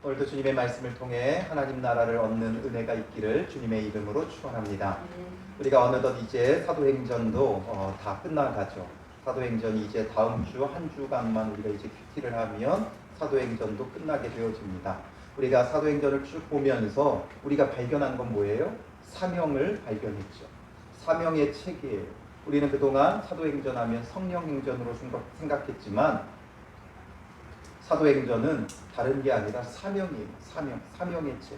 오늘도 주님의 말씀을 통해 하나님 나라를 얻는 은혜가 있기를 주님의 이름으로 축원합니다. 우리가 어느덧 이제 사도행전도 다 끝나가죠. 사도행전이 이제 다음 주 한 주간만 우리가 이제 큐티를 하면 사도행전도 끝나게 되어집니다. 우리가 사도행전을 쭉 보면서 우리가 발견한 건 뭐예요? 사명을 발견했죠. 사명의 책이에요. 우리는 그동안 사도행전 하면 성령행전으로 생각했지만 사도행전은 다른 게 아니라 사명이에요. 사명의 책.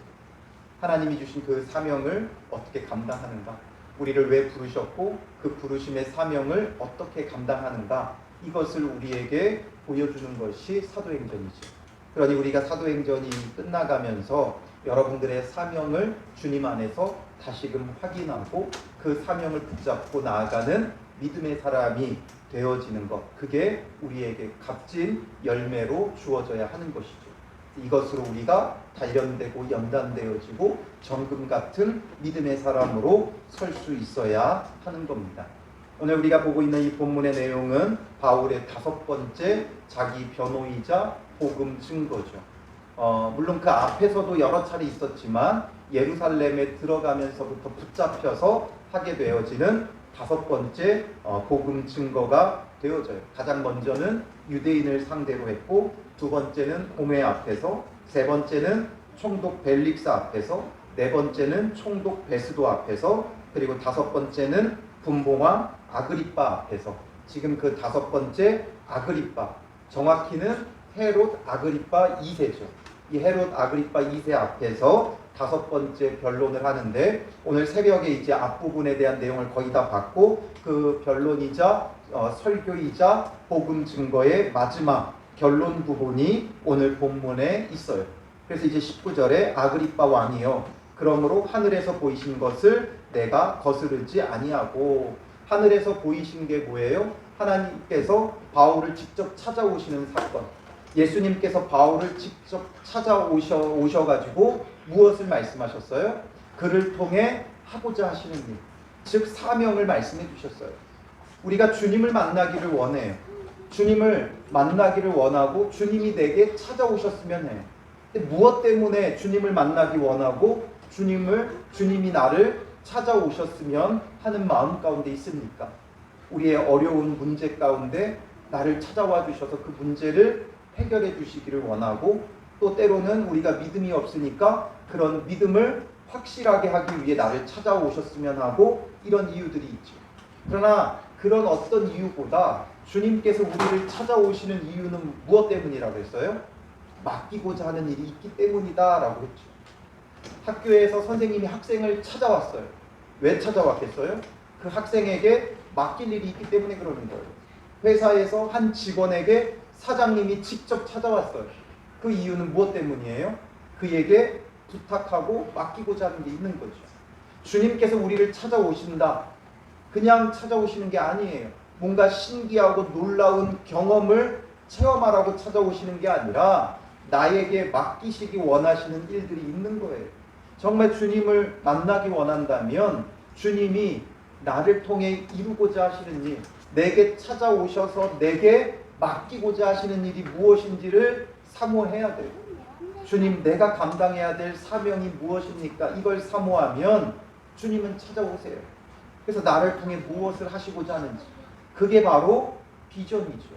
하나님이 주신 그 사명을 어떻게 감당하는가? 우리를 왜 부르셨고 그 부르심의 사명을 어떻게 감당하는가? 이것을 우리에게 보여주는 것이 사도행전이죠. 그러니 우리가 사도행전이 끝나가면서 여러분들의 사명을 주님 안에서 다시금 확인하고 그 사명을 붙잡고 나아가는 믿음의 사람이 되어지는 것, 그게 우리에게 값진 열매로 주어져야 하는 것이죠. 이것으로 우리가 단련되고 연단되어지고 정금 같은 믿음의 사람으로 설 수 있어야 하는 겁니다. 오늘 우리가 보고 있는 이 본문의 내용은 바울의 5번째 자기 변호이자 복음 증거죠. 물론 그 앞에서도 여러 차례 있었지만 예루살렘에 들어가면서부터 붙잡혀서 하게 되어지는 5번째 복음 증거가 되어져요. 가장 먼저는 유대인을 상대로 했고, 두 번째는 공회 앞에서, 세 번째는 총독 벨릭스 앞에서, 네 번째는 총독 베스도 앞에서, 그리고 5번째는 분봉왕 아그리빠 앞에서. 지금 그 5번째 아그리빠, 정확히는 헤롯 아그리빠 2세죠. 이 헤롯 아그리빠 2세 앞에서 5번째 변론을 하는데, 오늘 새벽에 이제 앞부분에 대한 내용을 거의 다 봤고, 그 변론이자 설교이자 복음 증거의 마지막 결론 부분이 오늘 본문에 있어요. 그래서 이제 19절에 아그리빠 왕이여, 그러므로 하늘에서 보이신 것을 내가 거스르지 아니하고. 하늘에서 보이신 게 뭐예요? 하나님께서 바울을 직접 찾아오시는 사건. 예수님께서 바울을 직접 찾아오셔가지고 무엇을 말씀하셨어요? 그를 통해 하고자 하시는 일, 즉 사명을 말씀해 주셨어요. 우리가 주님을 만나기를 원해요. 주님을 만나기를 원하고 주님이 내게 찾아오셨으면 해요. 근데 무엇 때문에 주님을 만나기 원하고 주님이 나를 찾아오셨으면 하는 마음 가운데 있습니까? 우리의 어려운 문제 가운데 나를 찾아와 주셔서 그 문제를 해결해 주시기를 원하고, 또 때로는 우리가 믿음이 없으니까 그런 믿음을 확실하게 하기 위해 나를 찾아오셨으면 하고, 이런 이유들이 있죠. 그러나 그런 어떤 이유보다 주님께서 우리를 찾아오시는 이유는 무엇 때문이라고 했어요? 맡기고자 하는 일이 있기 때문이다 라고 했죠. 학교에서 선생님이 학생을 찾아왔어요. 왜 찾아왔겠어요? 그 학생에게 맡길 일이 있기 때문에 그러는 거예요. 회사에서 한 직원에게 사장님이 직접 찾아왔어요. 그 이유는 무엇 때문이에요? 그에게 부탁하고 맡기고자 하는 게 있는 거죠. 주님께서 우리를 찾아오신다. 그냥 찾아오시는 게 아니에요. 뭔가 신기하고 놀라운 경험을 체험하라고 찾아오시는 게 아니라 나에게 맡기시기 원하시는 일들이 있는 거예요. 정말 주님을 만나기 원한다면 주님이 나를 통해 이루고자 하시는 일, 내게 찾아오셔서 내게 맡기고자 하시는 일이 무엇인지를 사모해야 돼요. 주님, 내가 감당해야 될 사명이 무엇입니까? 이걸 사모하면 주님은 찾아오세요. 그래서 나를 통해 무엇을 하시고자 하는지, 그게 바로 비전이죠.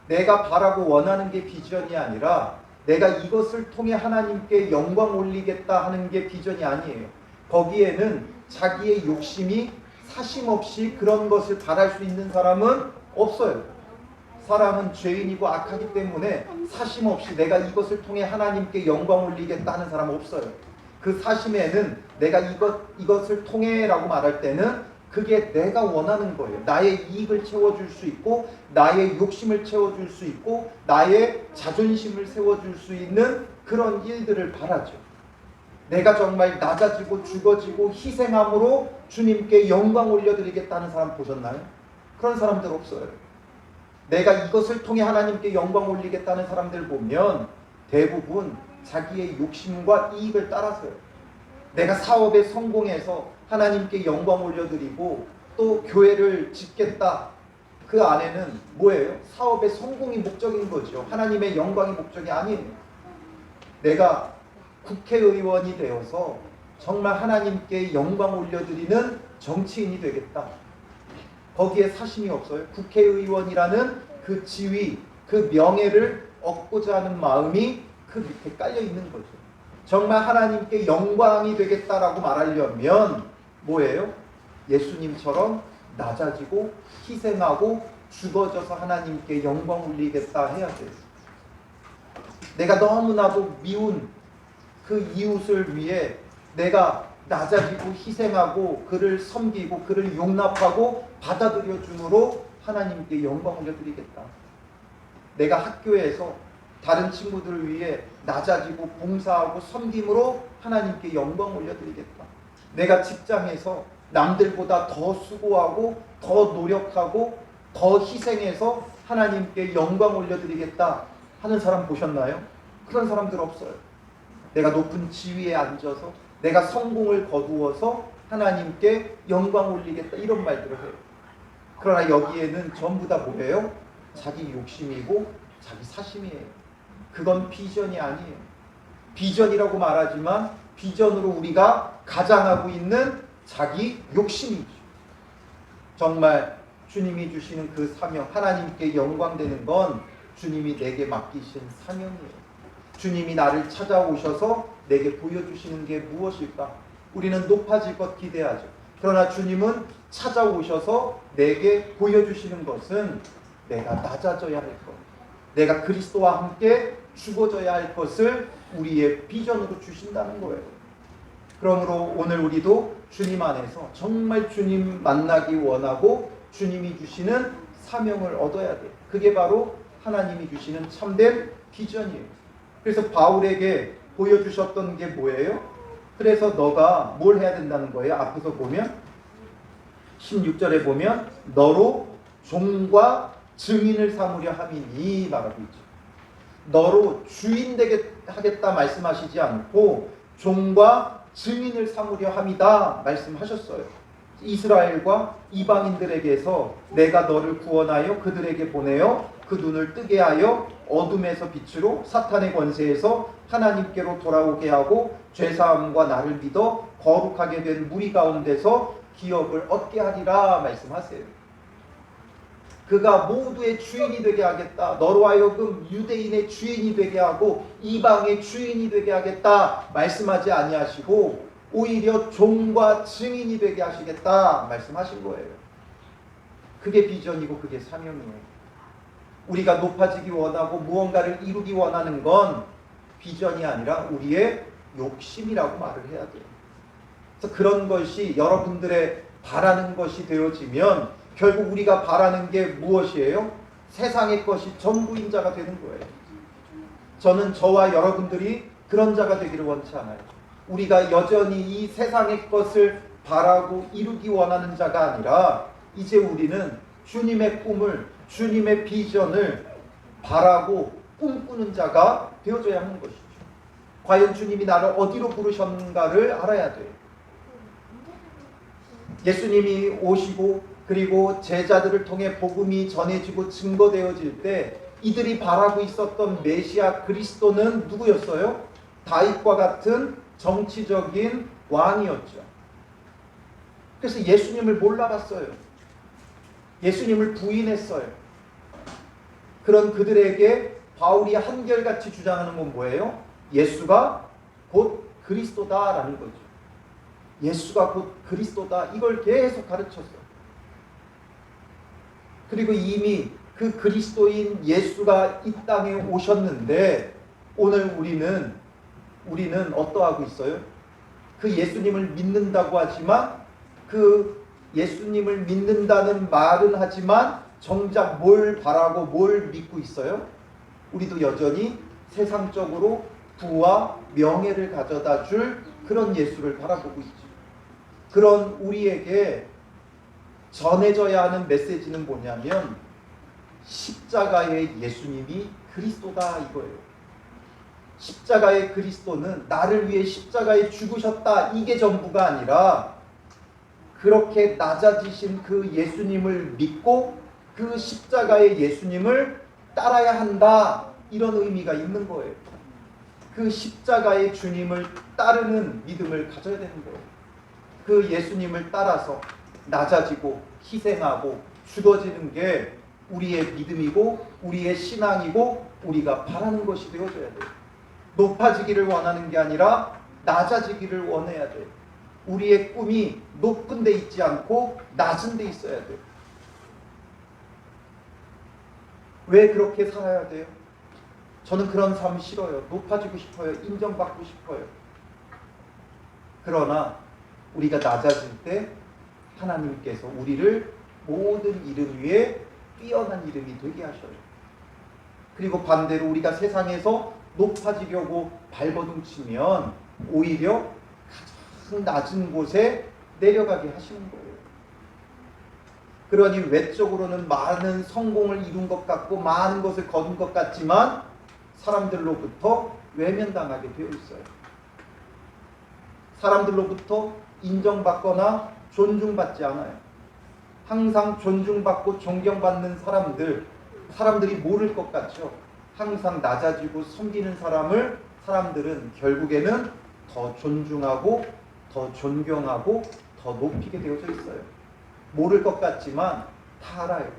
내가 바라고 원하는 게 비전이 아니라 내가 이것을 통해 하나님께 영광 올리겠다 하는 게 비전이 아니에요. 거기에는 자기의 욕심이 사심없이 그런 것을 바랄 수 있는 사람은 없어요. 사람은 죄인이고 악하기 때문에 사심없이 내가 이것을 통해 하나님께 영광 올리겠다 하는 사람은 없어요. 그 사심에는 내가 이것을 통해 라고 말할 때는 그게 내가 원하는 거예요. 나의 이익을 채워줄 수 있고, 나의 욕심을 채워줄 수 있고, 나의 자존심을 세워줄 수 있는 그런 일들을 바라죠. 내가 정말 낮아지고 죽어지고 희생함으로 주님께 영광 올려드리겠다는 사람 보셨나요? 그런 사람들 없어요. 내가 이것을 통해 하나님께 영광 올리겠다는 사람들 보면 대부분 자기의 욕심과 이익을 따라서요. 내가 사업에 성공해서 하나님께 영광 올려드리고 또 교회를 짓겠다. 그 안에는 뭐예요? 사업의 성공이 목적인 거죠. 하나님의 영광이 목적이 아니에요. 내가 국회의원이 되어서 정말 하나님께 영광 올려드리는 정치인이 되겠다. 거기에 사심이 없어요. 국회의원이라는 그 지위, 그 명예를 얻고자 하는 마음이 그 밑에 깔려 있는 거죠. 정말 하나님께 영광이 되겠다라고 말하려면 뭐예요? 예수님처럼 낮아지고 희생하고 죽어져서 하나님께 영광 올리겠다 해야 돼요. 내가 너무나도 미운 그 이웃을 위해 내가 낮아지고 희생하고 그를 섬기고 그를 용납하고 받아들여 줌으로 하나님께 영광 올려드리겠다. 내가 학교에서 다른 친구들을 위해 낮아지고 봉사하고 섬김으로 하나님께 영광 올려드리겠다. 내가 직장에서 남들보다 더 수고하고 더 노력하고 더 희생해서 하나님께 영광 올려드리겠다 하는 사람 보셨나요? 그런 사람들 없어요. 내가 높은 지위에 앉아서 내가 성공을 거두어서 하나님께 영광 올리겠다 이런 말들을 해요. 그러나 여기에는 전부 다 뭐예요? 자기 욕심이고 자기 사심이에요. 그건 비전이 아니에요. 비전이라고 말하지만 비전으로 우리가 가장하고 있는 자기 욕심이죠. 정말 주님이 주시는 그 사명, 하나님께 영광되는 건 주님이 내게 맡기신 사명이에요. 주님이 나를 찾아오셔서 내게 보여주시는 게 무엇일까? 우리는 높아질 것 기대하죠. 그러나 주님은 찾아오셔서 내게 보여주시는 것은 내가 낮아져야 할 것, 내가 그리스도와 함께 죽어져야 할 것을 우리의 비전으로 주신다는 거예요. 그러므로 오늘 우리도 주님 안에서 정말 주님 만나기 원하고 주님이 주시는 사명을 얻어야 돼요. 그게 바로 하나님이 주시는 참된 비전이에요. 그래서 바울에게 보여주셨던 게 뭐예요? 그래서 너가 뭘 해야 된다는 거예요? 앞에서 보면 16절에 보면 너로 종과 증인을 삼으려 함이니 말하고 있죠. 너로 주인 되게 하겠다 말씀하시지 않고 종과 증인을 삼으려 함이다 말씀하셨어요. 이스라엘과 이방인들에게서 내가 너를 구원하여 그들에게 보내어 그 눈을 뜨게 하여 어둠에서 빛으로 사탄의 권세에서 하나님께로 돌아오게 하고 죄사함과 나를 믿어 거룩하게 된 무리 가운데서 기업을 얻게 하리라 말씀하세요. 그가 모두의 주인이 되게 하겠다. 너로 하여금 유대인의 주인이 되게 하고 이방의 주인이 되게 하겠다 말씀하지 아니하시고 오히려 종과 증인이 되게 하시겠다 말씀하신 거예요. 그게 비전이고 그게 사명이에요. 우리가 높아지기 원하고 무언가를 이루기 원하는 건 비전이 아니라 우리의 욕심이라고 말을 해야 돼요. 그래서 그런 것이 여러분들의 바라는 것이 되어지면 결국 우리가 바라는 게 무엇이에요? 세상의 것이 전부인 자가 되는 거예요. 저는 저와 여러분들이 그런 자가 되기를 원치 않아요. 우리가 여전히 이 세상의 것을 바라고 이루기 원하는 자가 아니라 이제 우리는 주님의 꿈을, 주님의 비전을 바라고 꿈꾸는 자가 되어져야 하는 것이죠. 과연 주님이 나를 어디로 부르셨는가를 알아야 돼요. 예수님이 오시고 그리고 제자들을 통해 복음이 전해지고 증거되어질 때 이들이 바라고 있었던 메시아 그리스도는 누구였어요? 다윗과 같은 정치적인 왕이었죠. 그래서 예수님을 몰라봤어요. 예수님을 부인했어요. 그런 그들에게 바울이 한결같이 주장하는 건 뭐예요? 예수가 곧 그리스도다라는 거죠. 예수가 곧 그리스도다. 이걸 계속 가르쳤어요. 그리고 이미 그 그리스도인 예수가 이 땅에 오셨는데 오늘 우리는 어떠하고 있어요? 그 예수님을 믿는다고 하지만 그 예수님을 믿는다는 말은 하지만 정작 뭘 바라고 뭘 믿고 있어요? 우리도 여전히 세상적으로 부와 명예를 가져다 줄 그런 예수를 바라보고 있죠. 그런 우리에게 전해져야 하는 메시지는 뭐냐면 십자가의 예수님이 그리스도다 이거예요. 십자가의 그리스도는 나를 위해 십자가에 죽으셨다 이게 전부가 아니라 그렇게 낮아지신 그 예수님을 믿고 그 십자가의 예수님을 따라야 한다 이런 의미가 있는 거예요. 그 십자가의 주님을 따르는 믿음을 가져야 되는 거예요. 그 예수님을 따라서 낮아지고 희생하고 죽어지는 게 우리의 믿음이고 우리의 신앙이고 우리가 바라는 것이 되어져야 돼요. 높아지기를 원하는 게 아니라 낮아지기를 원해야 돼요. 우리의 꿈이 높은 데 있지 않고 낮은 데 있어야 돼요. 왜 그렇게 살아야 돼요? 저는 그런 삶 싫어요. 높아지고 싶어요. 인정받고 싶어요. 그러나 우리가 낮아질 때 하나님께서 우리를 모든 이름 위에 뛰어난 이름이 되게 하셔요. 그리고 반대로 우리가 세상에서 높아지려고 발버둥치면 오히려 가장 낮은 곳에 내려가게 하시는 거예요. 그러니 외적으로는 많은 성공을 이룬 것 같고 많은 것을 거둔 것 같지만 사람들로부터 외면당하게 되어 있어요. 사람들로부터 인정받거나 존중받지 않아요. 항상 존중받고 존경받는 사람들이 모를 것 같죠. 항상 낮아지고 섬기는 사람들은 결국에는 더 존중하고 더 존경하고 더 높이게 되어져 있어요. 모를 것 같지만 다 알아요.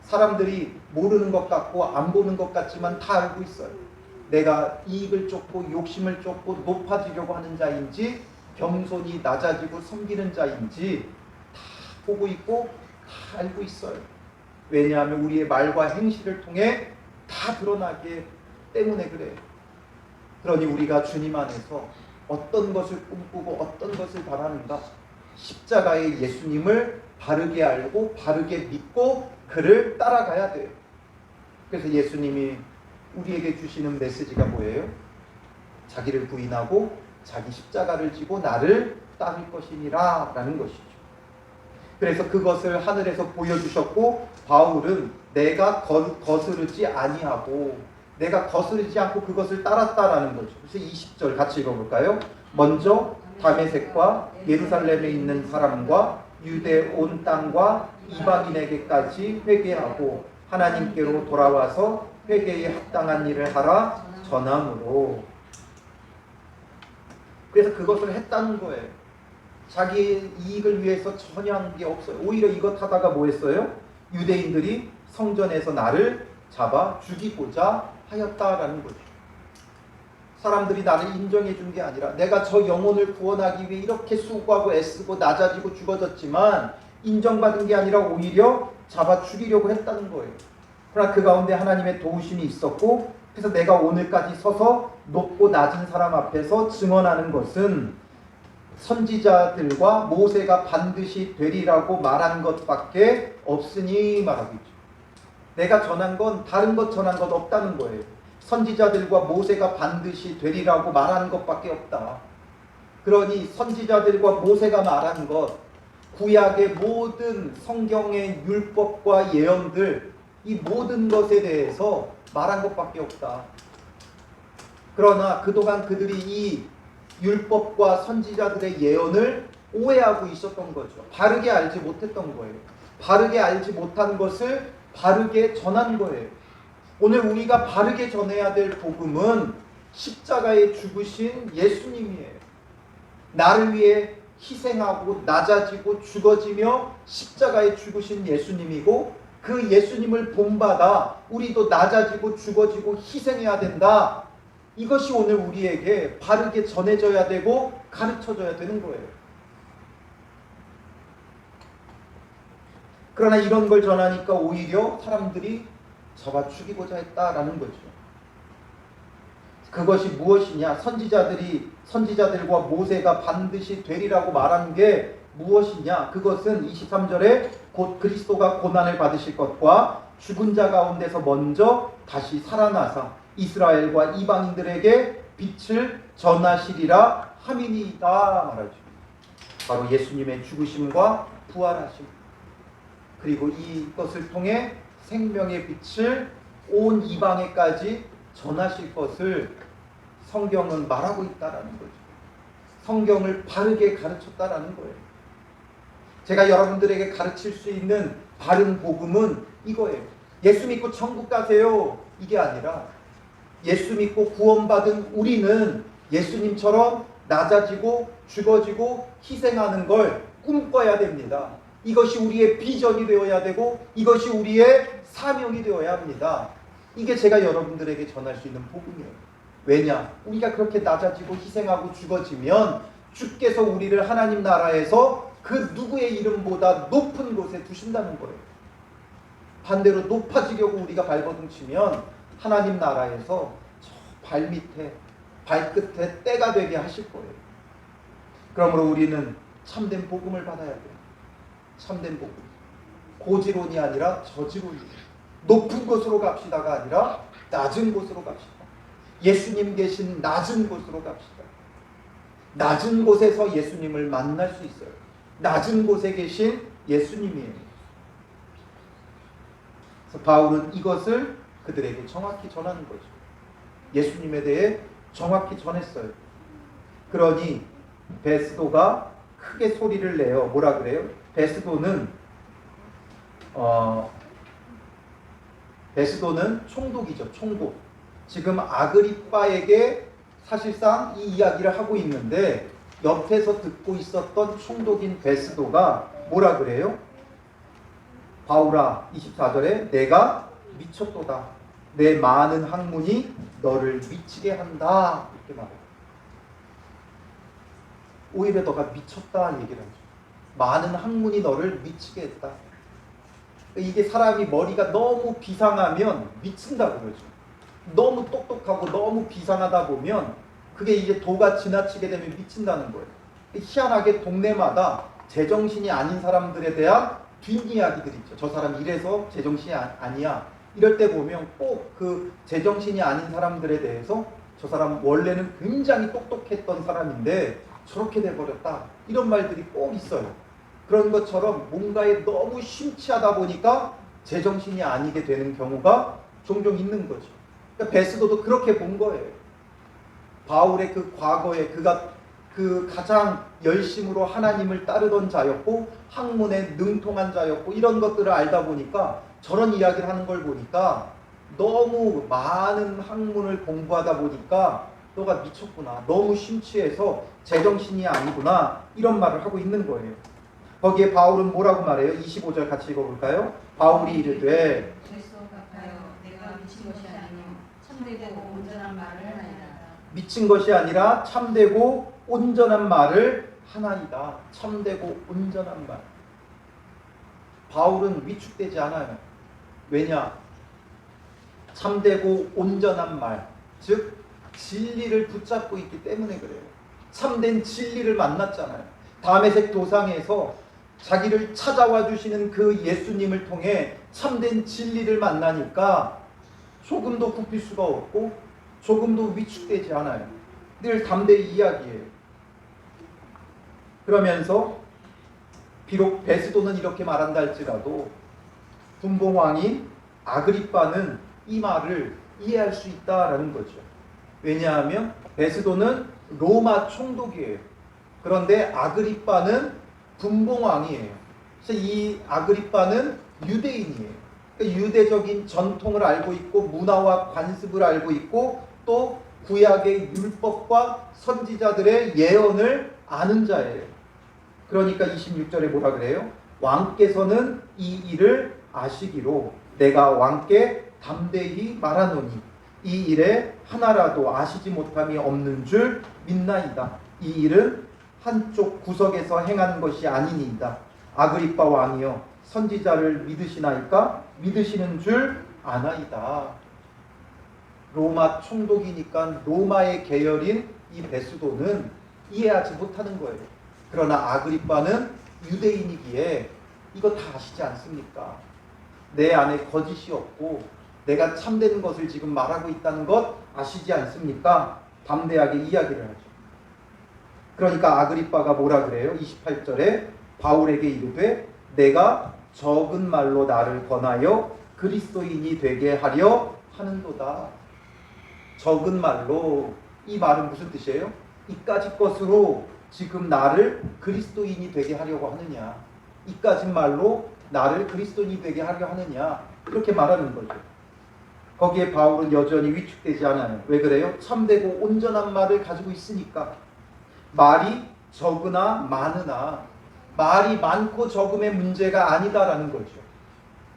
사람들이 모르는 것 같고 안 보는 것 같지만 다 알고 있어요. 내가 이익을 쫓고 욕심을 쫓고 높아지려고 하는 자인지 겸손히 낮아지고 섬기는 자인지 다 보고 있고 다 알고 있어요. 왜냐하면 우리의 말과 행실을 통해 다 드러나기 때문에 그래요. 그러니 우리가 주님 안에서 어떤 것을 꿈꾸고 어떤 것을 바라는가? 십자가의 예수님을 바르게 알고 바르게 믿고 그를 따라가야 돼요. 그래서 예수님이 우리에게 주시는 메시지가 뭐예요? 자기를 부인하고 자기 십자가를 지고 나를 따를 것이니라 라는 것이죠. 그래서 그것을 하늘에서 보여주셨고 바울은 내가 거스르지 아니하고 내가 거스르지 않고 그것을 따랐다라는 거죠. 그래서 20절 같이 읽어볼까요? 먼저 다메섹과 예루살렘에 있는 사람과 유대 온 땅과 이방인에게까지 회개하고 하나님께로 돌아와서 회개에 합당한 일을 하라 전함으로. 그래서 그것을 했다는 거예요. 자기 이익을 위해서 전혀 한 게 없어요. 오히려 이것 하다가 뭐 했어요? 유대인들이 성전에서 나를 잡아 죽이고자 하였다라는 거죠. 사람들이 나를 인정해 준 게 아니라 내가 저 영혼을 구원하기 위해 이렇게 수고하고 애쓰고 낮아지고 죽어졌지만 인정받은 게 아니라 오히려 잡아 죽이려고 했다는 거예요. 그러나 그 가운데 하나님의 도우심이 있었고 그래서 내가 오늘까지 서서 높고 낮은 사람 앞에서 증언하는 것은 선지자들과 모세가 반드시 되리라고 말한 것밖에 없으니 말하고 있죠. 내가 전한 건 다른 것 전한 것 없다는 거예요. 선지자들과 모세가 반드시 되리라고 말하는 것밖에 없다. 그러니 선지자들과 모세가 말한 것, 구약의 모든 성경의 율법과 예언들, 이 모든 것에 대해서 말한 것밖에 없다. 그러나 그동안 그들이 이 율법과 선지자들의 예언을 오해하고 있었던 거죠. 바르게 알지 못했던 거예요. 바르게 알지 못한 것을 바르게 전한 거예요. 오늘 우리가 바르게 전해야 될 복음은 십자가에 죽으신 예수님이에요. 나를 위해 희생하고 낮아지고 죽어지며 십자가에 죽으신 예수님이고 그 예수님을 본받아 우리도 낮아지고 죽어지고 희생해야 된다. 이것이 오늘 우리에게 바르게 전해져야 되고 가르쳐져야 되는 거예요. 그러나 이런 걸 전하니까 오히려 사람들이 잡아 죽이고자 했다라는 거죠. 그것이 무엇이냐? 선지자들과 모세가 반드시 되리라고 말한 게 무엇이냐? 그것은 23절에 곧 그리스도가 고난을 받으실 것과 죽은 자 가운데서 먼저 다시 살아나사 이스라엘과 이방인들에게 빛을 전하시리라 함이니이다 말하죠. 바로 예수님의 죽으심과 부활하심, 그리고 이것을 통해 생명의 빛을 온 이방에까지 전하실 것을 성경은 말하고 있다라는 거죠. 성경을 바르게 가르쳤다라는 거예요. 제가 여러분들에게 가르칠 수 있는 바른 복음은 이거예요. 예수 믿고 천국 가세요. 이게 아니라 예수 믿고 구원받은 우리는 예수님처럼 낮아지고 죽어지고 희생하는 걸 꿈꿔야 됩니다. 이것이 우리의 비전이 되어야 되고 이것이 우리의 사명이 되어야 합니다. 이게 제가 여러분들에게 전할 수 있는 복음이에요. 왜냐? 우리가 그렇게 낮아지고 희생하고 죽어지면 주께서 우리를 하나님 나라에서 그 누구의 이름보다 높은 곳에 두신다는 거예요. 반대로 높아지려고 우리가 발버둥치면 하나님 나라에서 저 발밑에 발끝에 때가 되게 하실 거예요. 그러므로 우리는 참된 복음을 받아야 돼요. 참된 복음. 고지론이 아니라 저지론이에요. 높은 곳으로 갑시다가 아니라 낮은 곳으로 갑시다. 예수님 계신 낮은 곳으로 갑시다. 낮은 곳에서 예수님을 만날 수 있어요. 낮은 곳에 계신 예수님이에요. 그래서 바울은 이것을 그들에게 정확히 전하는 거죠. 예수님에 대해 정확히 전했어요. 그러니 베스도가 크게 소리를 내요. 뭐라 그래요? 베스도는 총독이죠. 총독. 지금 아그리빠에게 사실상 이 이야기를 하고 있는데 옆에서 듣고 있었던 총독인 베스도가 뭐라 그래요? 바울아, 24절에 내가 미쳤도다. 내 많은 학문이 너를 미치게 한다. 이렇게 말해요. 오히려 너가 미쳤다 얘기를 하죠. 많은 학문이 너를 미치게 했다. 이게 사람이 머리가 너무 비상하면 미친다고 그러죠. 너무 똑똑하고 너무 비상하다 보면 그게 이제 도가 지나치게 되면 미친다는 거예요. 희한하게 동네마다 제정신이 아닌 사람들에 대한 뒷이야기들이 있죠. 저 사람 이래서 제정신이 아니야. 이럴 때 보면 꼭 그 제정신이 아닌 사람들에 대해서 저 사람 원래는 굉장히 똑똑했던 사람인데 저렇게 돼버렸다. 이런 말들이 꼭 있어요. 그런 것처럼 뭔가에 너무 심취하다 보니까 제정신이 아니게 되는 경우가 종종 있는 거죠. 그러니까 베스도도 그렇게 본 거예요. 바울의 그 과거에 그가 그 가장 열심으로 하나님을 따르던 자였고 학문에 능통한 자였고 이런 것들을 알다 보니까 저런 이야기를 하는 걸 보니까 너무 많은 학문을 공부하다 보니까 너가 미쳤구나. 너무 심취해서 제정신이 아니구나. 이런 말을 하고 있는 거예요. 거기에 바울은 뭐라고 말해요? 25절 같이 읽어볼까요? 바울이 이르되 내가 미친 것이 아니요 참되고 온전한 말을 하나이다. 미친 것이 아니라 참되고 온전한 말을 하나이다. 참되고 온전한 말. 바울은 위축되지 않아요. 왜냐? 참되고 온전한 말, 즉 진리를 붙잡고 있기 때문에 그래요. 참된 진리를 만났잖아요. 다메섹 도상에서 자기를 찾아와 주시는 그 예수님을 통해 참된 진리를 만나니까 조금도 굽힐 수가 없고 조금도 위축되지 않아요. 늘 담대히 이야기해요. 그러면서 비록 베스도는 이렇게 말한다 할지라도 분봉왕인 아그리빠는 이 말을 이해할 수 있다라는 거죠. 왜냐하면 베스도는 로마 총독이에요. 그런데 아그리빠는 분봉왕이에요. 그래서 이 아그리빠는 유대인이에요. 그러니까 유대적인 전통을 알고 있고 문화와 관습을 알고 있고 또 구약의 율법과 선지자들의 예언을 아는 자예요. 그러니까 26절에 뭐라 그래요? 왕께서는 이 일을 아시기로 내가 왕께 담대히 말하노니 이 일에 하나라도 아시지 못함이 없는 줄 믿나이다. 이 일은 한쪽 구석에서 행한 것이 아니니이다. 아그리빠 왕이여 선지자를 믿으시나이까? 믿으시는 줄 아나이다. 로마 총독이니까 로마의 계열인 이 베스도는 이해하지 못하는 거예요. 그러나 아그리빠는 유대인이기에 이거 다 아시지 않습니까? 내 안에 거짓이 없고 내가 참된 것을 지금 말하고 있다는 것 아시지 않습니까? 담대하게 이야기를 하죠. 그러니까 아그리빠가 뭐라 그래요? 28절에 바울에게 이르되 내가 적은 말로 나를 권하여 그리스도인이 되게 하려 하는도다. 적은 말로, 이 말은 무슨 뜻이에요? 이까짓 것으로 지금 나를 그리스도인이 되게 하려고 하느냐, 이까짓 말로 나를 그리스도인이 되게 하려 하느냐, 그렇게 말하는 거죠. 거기에 바울은 여전히 위축되지 않아요. 왜 그래요? 참되고 온전한 말을 가지고 있으니까. 말이 적으나 많으나 말이 많고 적음의 문제가 아니다라는 거죠.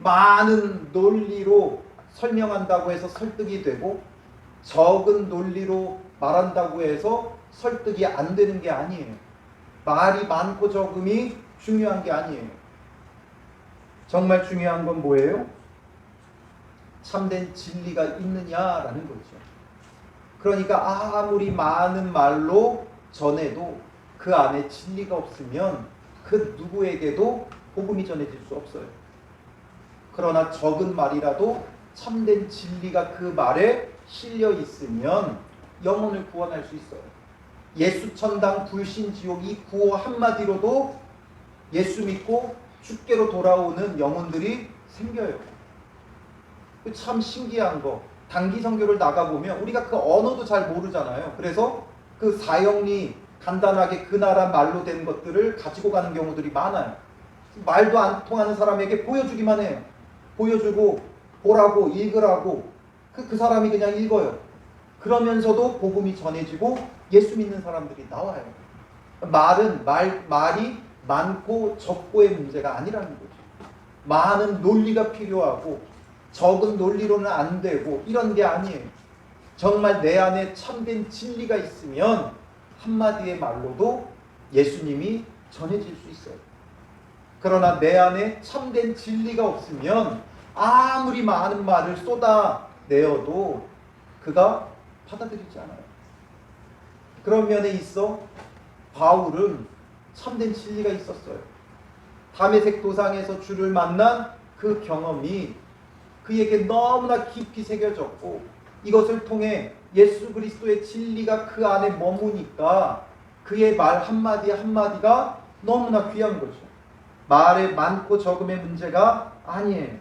많은 논리로 설명한다고 해서 설득이 되고 적은 논리로 말한다고 해서 설득이 안 되는 게 아니에요. 말이 많고 적음이 중요한 게 아니에요. 정말 중요한 건 뭐예요? 참된 진리가 있느냐라는 거죠. 그러니까 아무리 많은 말로 전해도 그 안에 진리가 없으면 그 누구에게도 복음이 전해질 수 없어요. 그러나 적은 말이라도 참된 진리가 그 말에 실려 있으면 영혼을 구원할 수 있어요. 예수 천당 불신 지옥 이 구호 한마디로도 예수 믿고 주께로 돌아오는 영혼들이 생겨요. 참 신기한 거. 단기 선교를 나가보면 우리가 그 언어도 잘 모르잖아요. 그래서 그 사형리 간단하게 그 나라 말로 된 것들을 가지고 가는 경우들이 많아요. 말도 안 통하는 사람에게 보여주기만 해요. 보여주고 보라고 읽으라고 그 사람이 그냥 읽어요. 그러면서도 복음이 전해지고 예수 믿는 사람들이 나와요. 말이 많고 적고의 문제가 아니라는 거죠. 많은 논리가 필요하고 적은 논리로는 안 되고 이런 게 아니에요. 정말 내 안에 참된 진리가 있으면 한마디의 말로도 예수님이 전해질 수 있어요. 그러나 내 안에 참된 진리가 없으면 아무리 많은 말을 쏟아내어도 그가 받아들이지 않아요. 그런 면에 있어 바울은 참된 진리가 있었어요. 다메섹 도상에서 주를 만난 그 경험이 그에게 너무나 깊이 새겨졌고 이것을 통해 예수 그리스도의 진리가 그 안에 머무니까 그의 말 한마디 한마디가 너무나 귀한 거죠. 말에 많고 적음의 문제가 아니에요.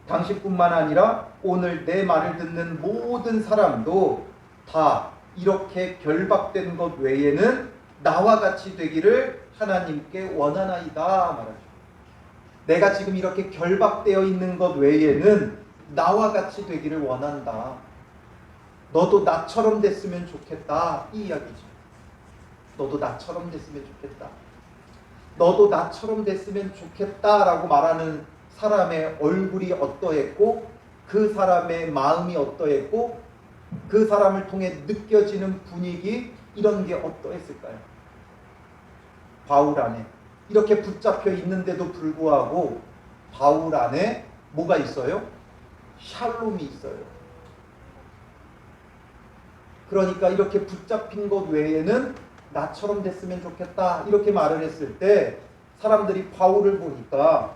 당신뿐만 아니라 오늘 내 말을 듣는 모든 사람도 다 이렇게 결박된 것 외에는 나와 같이 되기를 하나님께 원하나이다 말하죠. 내가 지금 이렇게 결박되어 있는 것 외에는 나와 같이 되기를 원한다. 너도 나처럼 됐으면 좋겠다. 이 이야기죠. 너도 나처럼 됐으면 좋겠다. 너도 나처럼 됐으면 좋겠다라고 말하는 사람의 얼굴이 어떠했고 그 사람의 마음이 어떠했고 그 사람을 통해 느껴지는 분위기 이런 게 어떠했을까요? 바울 안에 이렇게 붙잡혀 있는데도 불구하고 바울 안에 뭐가 있어요? 샬롬이 있어요. 그러니까 이렇게 붙잡힌 것 외에는 나처럼 됐으면 좋겠다 이렇게 말을 했을 때 사람들이 바울을 보니까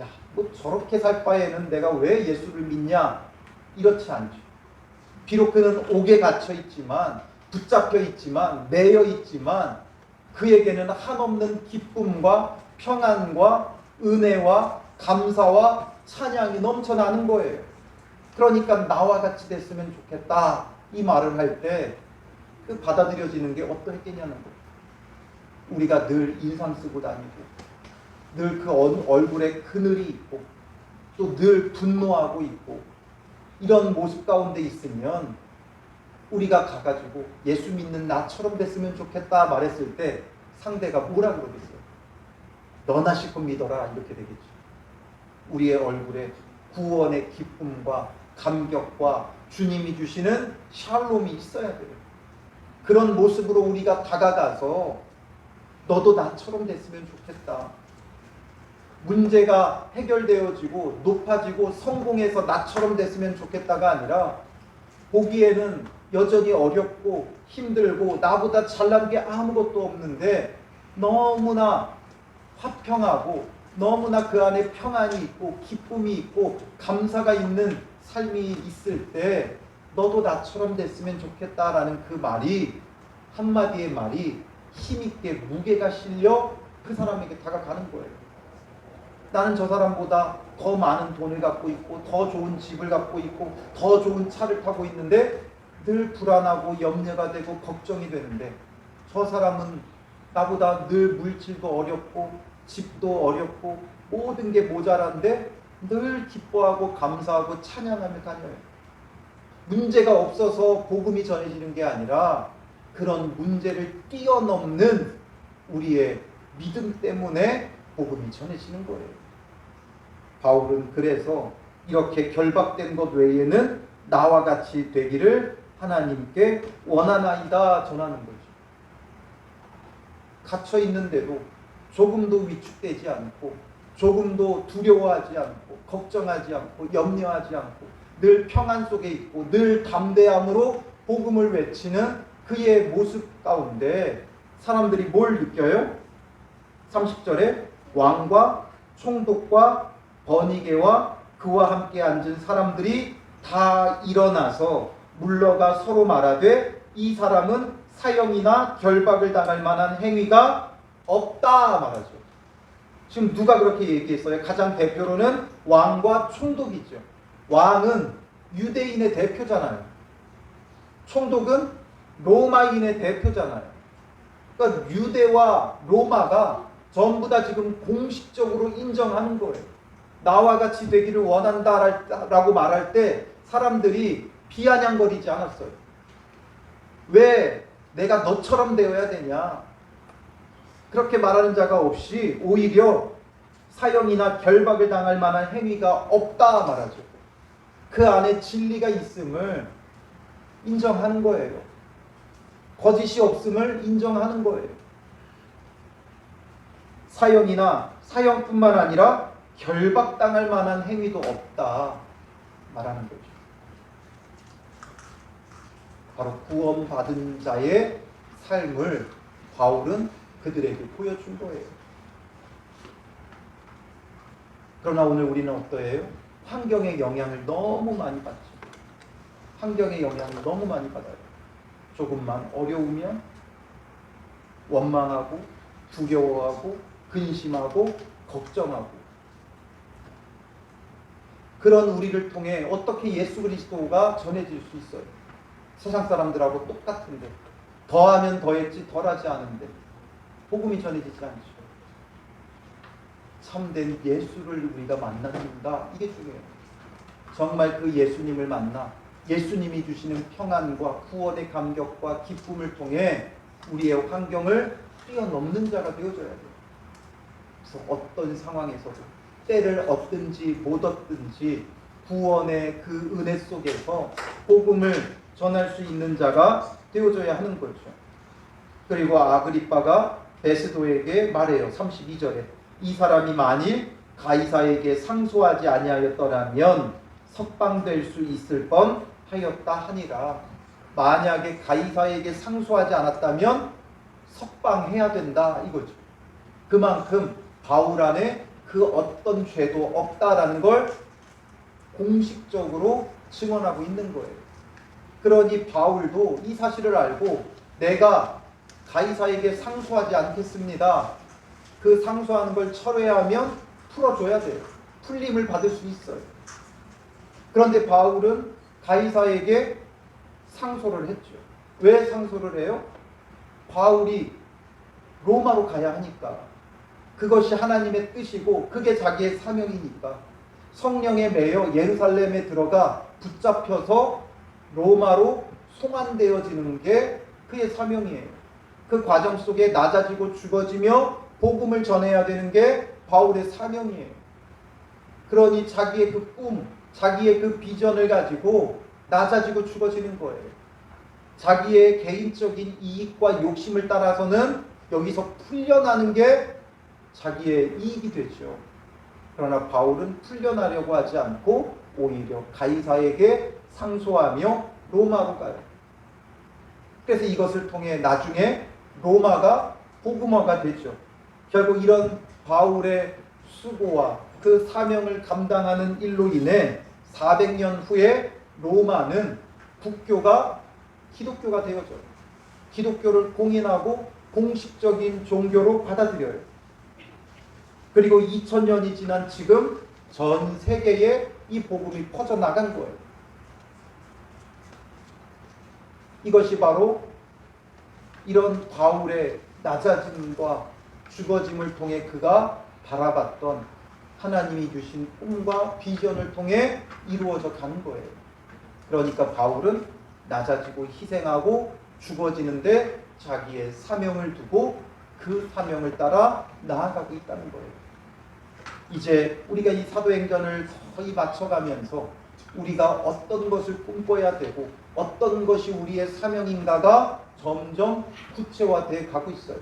야, 뭐 저렇게 살 바에는 내가 왜 예수를 믿냐 이렇지 않죠. 비록 그는 옥에 갇혀 있지만 붙잡혀 있지만 매여 있지만 그에게는 한없는 기쁨과 평안과 은혜와 감사와 찬양이 넘쳐나는 거예요. 그러니까 나와 같이 됐으면 좋겠다 이 말을 할 때 그 받아들여지는 게 어떠했겠냐는 거예요. 우리가 늘 인상 쓰고 다니고 늘 그 얼굴에 그늘이 있고 또 늘 분노하고 있고 이런 모습 가운데 있으면 우리가 가가지고 예수 믿는 나처럼 됐으면 좋겠다 말했을 때 상대가 뭐라 그러겠어요? 너나 실컷 믿어라 이렇게 되겠죠. 우리의 얼굴에 구원의 기쁨과 감격과 주님이 주시는 샬롬이 있어야 돼요. 그런 모습으로 우리가 다가가서 너도 나처럼 됐으면 좋겠다. 문제가 해결되어지고 높아지고 성공해서 나처럼 됐으면 좋겠다가 아니라 보기에는 여전히 어렵고 힘들고 나보다 잘난 게 아무것도 없는데 너무나 화평하고 너무나 그 안에 평안이 있고 기쁨이 있고 감사가 있는 삶이 있을 때 너도 나처럼 됐으면 좋겠다라는 그 말이 한마디의 말이 힘있게 무게가 실려 그 사람에게 다가가는 거예요. 나는 저 사람보다 더 많은 돈을 갖고 있고 더 좋은 집을 갖고 있고 더 좋은 차를 타고 있는데 늘 불안하고 염려가 되고 걱정이 되는데 저 사람은 나보다 늘 물질도 어렵고 집도 어렵고 모든 게 모자란데 늘 기뻐하고 감사하고 찬양하며 다녀요. 문제가 없어서 복음이 전해지는 게 아니라 그런 문제를 뛰어넘는 우리의 믿음 때문에 복음이 전해지는 거예요. 바울은 그래서 이렇게 결박된 것 외에는 나와 같이 되기를 하나님께 원하나이다 전하는 거죠. 갇혀 있는데도 조금도 위축되지 않고, 조금도 두려워하지 않고, 걱정하지 않고, 염려하지 않고, 늘 평안 속에 있고 늘 담대함으로 복음을 외치는 그의 모습 가운데 사람들이 뭘 느껴요? 30절에 왕과 총독과 버니게와 그와 함께 앉은 사람들이 다 일어나서 물러가 서로 말하되 이 사람은 사형이나 결박을 당할 만한 행위가 없다 말하죠. 지금 누가 그렇게 얘기했어요? 가장 대표로는 왕과 총독이죠. 왕은 유대인의 대표잖아요. 총독은 로마인의 대표잖아요. 그러니까 유대와 로마가 전부 다 지금 공식적으로 인정하는 거예요. 나와 같이 되기를 원한다라고 말할 때 사람들이 비아냥거리지 않았어요. 왜 내가 너처럼 되어야 되냐? 그렇게 말하는 자가 없이 오히려 사형이나 결박을 당할 만한 행위가 없다 말하죠. 그 안에 진리가 있음을 인정하는 거예요. 거짓이 없음을 인정하는 거예요. 사형뿐만 아니라 결박당할 만한 행위도 없다 말하는 거죠. 바로 구원받은 자의 삶을 바울은 그들에게 보여준 거예요. 그러나 오늘 우리는 어떠해요? 환경의 영향을 너무 많이 받죠. 환경의 영향을 너무 많이 받아요. 조금만 어려우면 원망하고 두려워하고 근심하고 걱정하고, 그런 우리를 통해 어떻게 예수 그리스도가 전해질 수 있어요? 세상 사람들하고 똑같은데, 더하면 더했지 덜하지 않은데 복음이 전해지지 않죠. 참된 예수를 우리가 만나는가, 이게 중요해요. 정말 그 예수님을 만나 예수님이 주시는 평안과 구원의 감격과 기쁨을 통해 우리의 환경을 뛰어넘는 자가 되어줘야 돼요. 그래서 어떤 상황에서도 때를 얻든지 못 얻든지 구원의 그 은혜 속에서 복음을 전할 수 있는 자가 되어줘야 하는 거죠. 그리고 아그리빠가 베스도에게 말해요. 32절에 이 사람이 만일 가이사에게 상소하지 아니하였더라면 석방될 수 있을 뻔하였다 하니라. 만약에 가이사에게 상소하지 않았다면 석방해야 된다 이거죠. 그만큼 바울 안에 그 어떤 죄도 없다라는 걸 공식적으로 증언하고 있는 거예요. 그러니 바울도 이 사실을 알고 내가 가이사에게 상소하지 않겠습니다. 그 상소하는 걸 철회하면 풀어줘야 돼요. 풀림을 받을 수 있어요. 그런데 바울은 가이사에게 상소를 했죠. 왜 상소를 해요? 바울이 로마로 가야 하니까. 그것이 하나님의 뜻이고 그게 자기의 사명이니까. 성령에 매여 예루살렘에 들어가 붙잡혀서 로마로 송환되어지는 게 그의 사명이에요. 그 과정 속에 낮아지고 죽어지며 복음을 전해야 되는 게 바울의 사명이에요. 그러니 자기의 그 꿈, 자기의 그 비전을 가지고 낮아지고 죽어지는 거예요. 자기의 개인적인 이익과 욕심을 따라서는 여기서 풀려나는 게 자기의 이익이 되죠. 그러나 바울은 풀려나려고 하지 않고 오히려 가이사에게 상소하며 로마로 가요. 그래서 이것을 통해 나중에 로마가 복음화가 되죠. 결국 이런 바울의 수고와 그 사명을 감당하는 일로 인해 400년 후에 로마는 국교가 기독교가 되어져요. 기독교를 공인하고 공식적인 종교로 받아들여요. 그리고 2000년이 지난 지금 전 세계에 이 복음이 퍼져나간 거예요. 이것이 바로 이런 바울의 낮아짐과 죽어짐을 통해 그가 바라봤던 하나님이 주신 꿈과 비전을 통해 이루어져 가는 거예요. 그러니까 바울은 낮아지고 희생하고 죽어지는데 자기의 사명을 두고 그 사명을 따라 나아가고 있다는 거예요. 이제 우리가 이 사도행전을 거의 맞춰가면서 우리가 어떤 것을 꿈꿔야 되고 어떤 것이 우리의 사명인가가 점점 구체화되어 가고 있어요.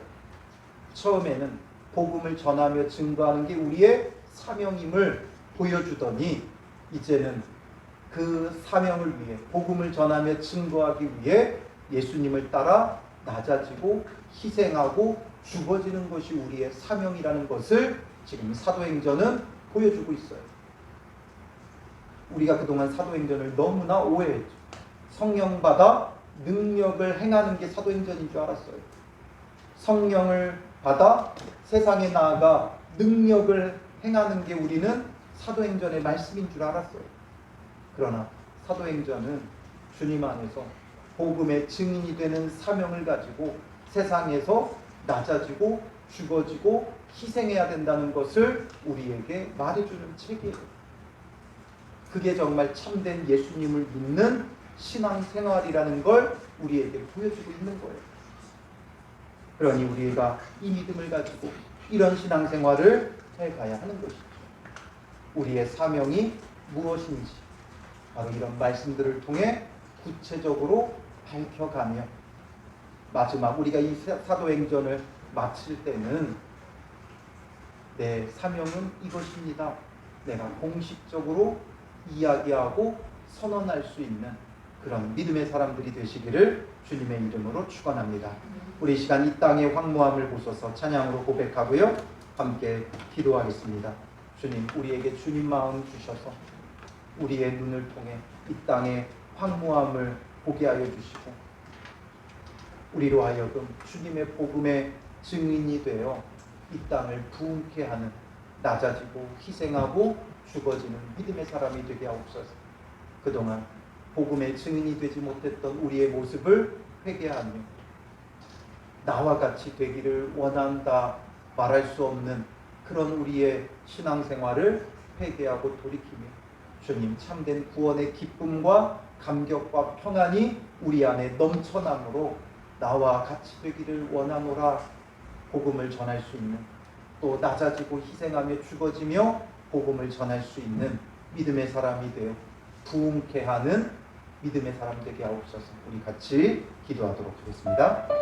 처음에는 복음을 전하며 증거하는 게 우리의 사명임을 보여주더니 이제는 그 사명을 위해 복음을 전하며 증거하기 위해 예수님을 따라 낮아지고 희생하고 죽어지는 것이 우리의 사명이라는 것을 지금 사도행전은 보여주고 있어요. 우리가 그동안 사도행전을 너무나 오해했죠. 성령 받아 능력을 행하는 게 사도행전인 줄 알았어요. 성령을 받아 세상에 나아가 능력을 행하는 게 우리는 사도행전의 말씀인 줄 알았어요. 그러나 사도행전은 주님 안에서 복음의 증인이 되는 사명을 가지고 세상에서 낮아지고 죽어지고 희생해야 된다는 것을 우리에게 말해주는 책이에요. 그게 정말 참된 예수님을 믿는 신앙생활이라는 걸 우리에게 보여주고 있는 거예요. 그러니 우리가 이 믿음을 가지고 이런 신앙생활을 해가야 하는 것이죠. 우리의 사명이 무엇인지 바로 이런 말씀들을 통해 구체적으로 밝혀가며 마지막 우리가 이 사도행전을 마칠 때는 내 사명은 이것입니다. 내가 공식적으로 이야기하고 선언할 수 있는 그런 믿음의 사람들이 되시기를 주님의 이름으로 축원합니다. 우리 시간 이 땅의 황무함을 보소서 찬양으로 고백하고요. 함께 기도하겠습니다. 주님, 우리에게 주님 마음 주셔서 우리의 눈을 통해 이 땅의 황무함을 보게 하여 주시고 우리로 하여금 주님의 복음의 증인이 되어 이 땅을 부흥케 하는 낮아지고 희생하고 죽어지는 믿음의 사람이 되게 하옵소서. 그동안 복음의 증인이 되지 못했던 우리의 모습을 회개하며 나와 같이 되기를 원한다 말할 수 없는 그런 우리의 신앙생활을 회개하고 돌이키며 주님 참된 구원의 기쁨과 감격과 평안이 우리 안에 넘쳐남으로 나와 같이 되기를 원하노라. 복음을 전할 수 있는 또 낮아지고 희생하며 죽어지며 복음을 전할 수 있는 믿음의 사람이 되어 부흥케 하는 믿음의 사람 되게 하옵소서. 우리 같이 기도하도록 하겠습니다.